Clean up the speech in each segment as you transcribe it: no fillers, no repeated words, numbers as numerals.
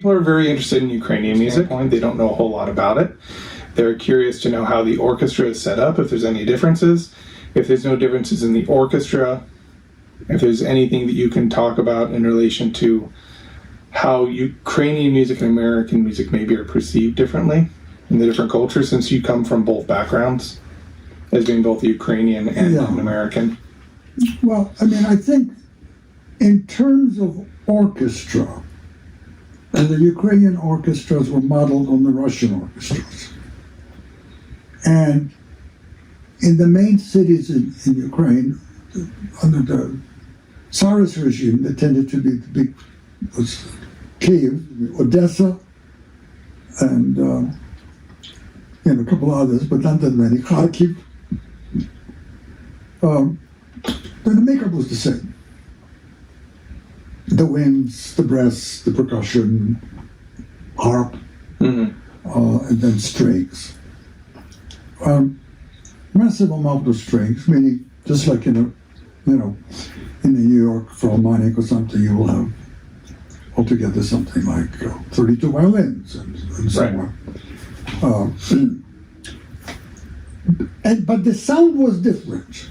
People are very interested in Ukrainian music. They don't know a whole lot about it. They're curious to know how the orchestra is set up, if there's any differences. If there's no differences in the orchestra, if there's anything that you can talk about in relation to how Ukrainian music and American music maybe are perceived differently in the different cultures, since you come from both backgrounds, as being both Ukrainian and an American. Well, I mean, I think in terms of orchestra, the Ukrainian orchestras were modeled on the Russian orchestras. And in the main cities in Ukraine, under the Tsarist regime, that tended to be the big, was Kiev, Odessa, and a couple of others, but not that many, Kharkiv. The makeup was the same. The winds, the brass, the percussion, harp, and then strings. Massive amount of strings, meaning just like in the New York Philharmonic or something, you will have altogether something like 32 violins and so on. But the sound was different.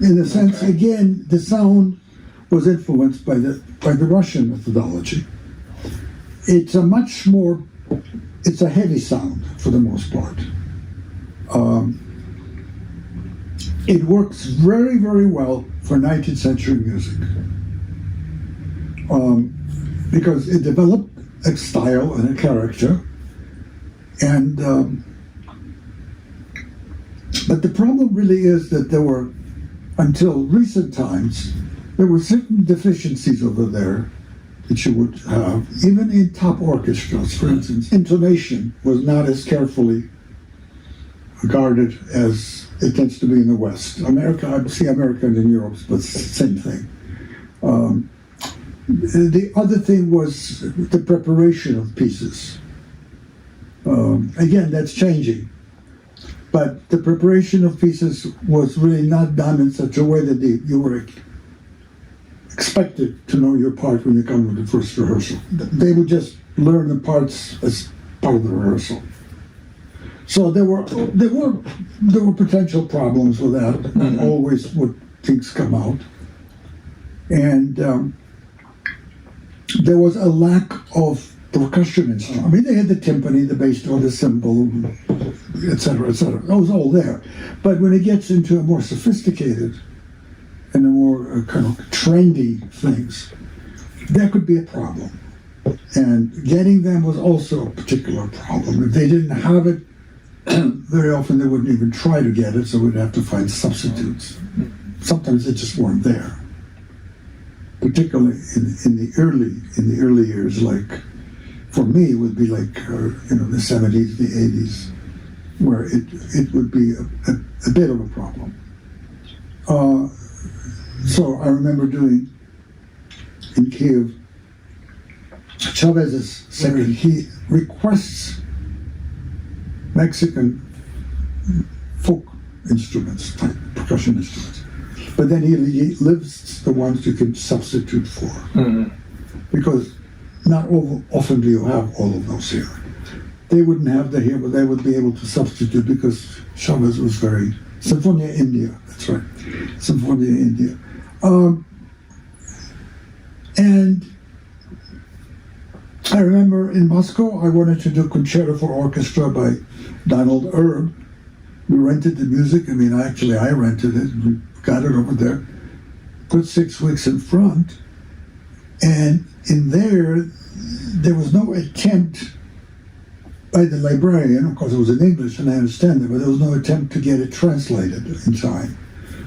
In a sense, again, the sound was influenced by the Russian methodology. It's a heavy sound for the most part. It works very, very well for 19th century music because it developed a style and a character, and but the problem really is that there were, until recent times, there were certain deficiencies over there that you would have, even in top orchestras. For instance, intonation was not as carefully guarded as it tends to be in the West. I see American in Europe, but same thing. The other thing was the preparation of pieces. Again, that's changing. But the preparation of pieces was really not done in such a way that you were expected to know your part when you come to the first rehearsal. They would just learn the parts as part of the rehearsal. So there were potential problems with that, and always would things come out. And there was a lack of percussion instruments. I mean, they had the timpani, the bass drum, the cymbal, etc., etc. That was all there. But when it gets into a more sophisticated and a more kind of trendy things, that could be a problem. And getting them was also a particular problem. If they didn't have it, very often they wouldn't even try to get it, so we'd have to find substitutes. Sometimes they just weren't there. Particularly in the early years, like for me, it would be like the 70s, the 80s, where it would be a bit of a problem. So I remember doing in Kiev, Chavez's second, he requests Mexican folk instruments, type percussion instruments, but then he lists the ones you can substitute for, because not often do you have all of those here. They wouldn't have that here, but they would be able to substitute because Chavez was very Sinfonia India. That's right, Sinfonia India, and I remember in Moscow, I wanted to do Concerto for Orchestra by Donald Erb. We rented the music. I mean, actually, I rented it. We got it over there. Put 6 weeks in front. And in there was no attempt by the librarian. Of course, it was in English, and I understand that, but there was no attempt to get it translated in time.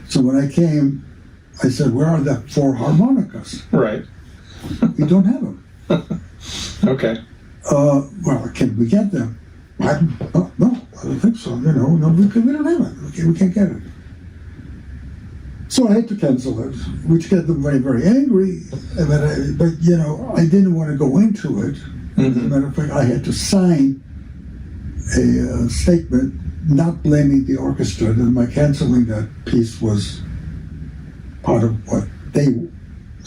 So when I came, I said, where are the 4 harmonicas? Right. We don't have them. Okay. Well, can we get them? No, I don't think so. No, we don't have it. Okay, we can't get it. So I had to cancel it, which got them very, very angry. But I didn't want to go into it. As a matter of fact, I had to sign a statement not blaming the orchestra, that my canceling that piece was part of what they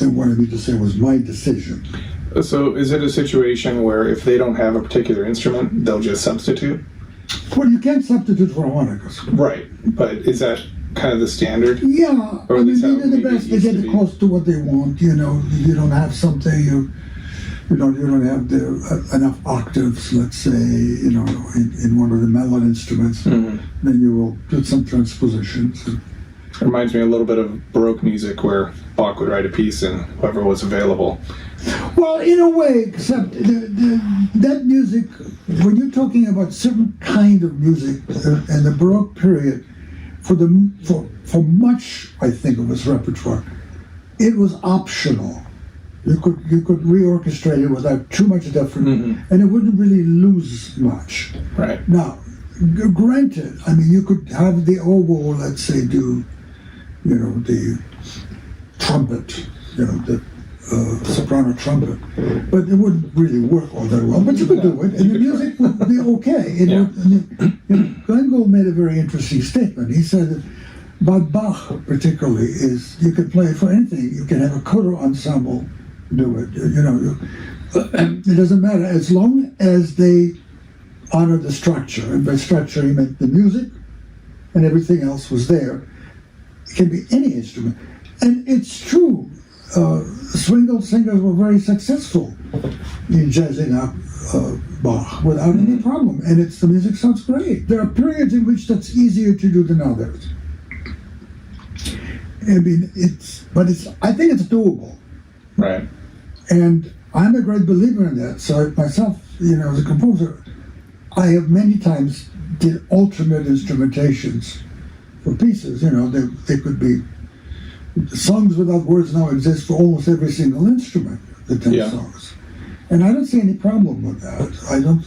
wanted me to say was my decision. So is it a situation where if they don't have a particular instrument, they'll just substitute? Well, you can't substitute for harmonicas. Right, but is that kind of the standard? Yeah, Or I at mean, least they how do the maybe it best to used get to it be. close to what they want. You know, you don't have something, you don't have enough octaves, let's say, in one of the melon instruments. Mhm. Then you will do some transpositions. It reminds me a little bit of Baroque music where Bach would write a piece and whoever was available. Well, in a way, except that music, when you're talking about certain kind of music and the Baroque period, for much, I think, of its repertoire, it was optional. You could reorchestrate it without too much effort, and it wouldn't really lose much. Right. Now, granted, I mean, you could have the oboe, let's say, do, the trumpet, the soprano trumpet, but it wouldn't really work all that well. But you could do it, and the music would be okay. Glenn Gould made a very interesting statement. He said that about Bach, particularly, is you can play it for anything. You can have a coda ensemble do it. It doesn't matter as long as they honor the structure. And by structure, he meant the music, and everything else was there. It can be any instrument, and it's true. Swingle singers were very successful in jazzing up Bach without any problem, and the music sounds great. There are periods in which that's easier to do than others. I mean, I think it's doable. Right. And I'm a great believer in that. So myself, as a composer, I have many times did alternate instrumentations for pieces. They could be songs without words now exist for almost every single instrument, the 10 songs. And I don't see any problem with that.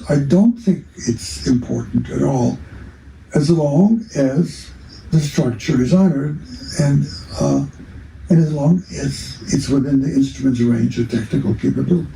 I don't think it's important at all, as long as the structure is honored and as long as it's within the instrument's range of technical capability.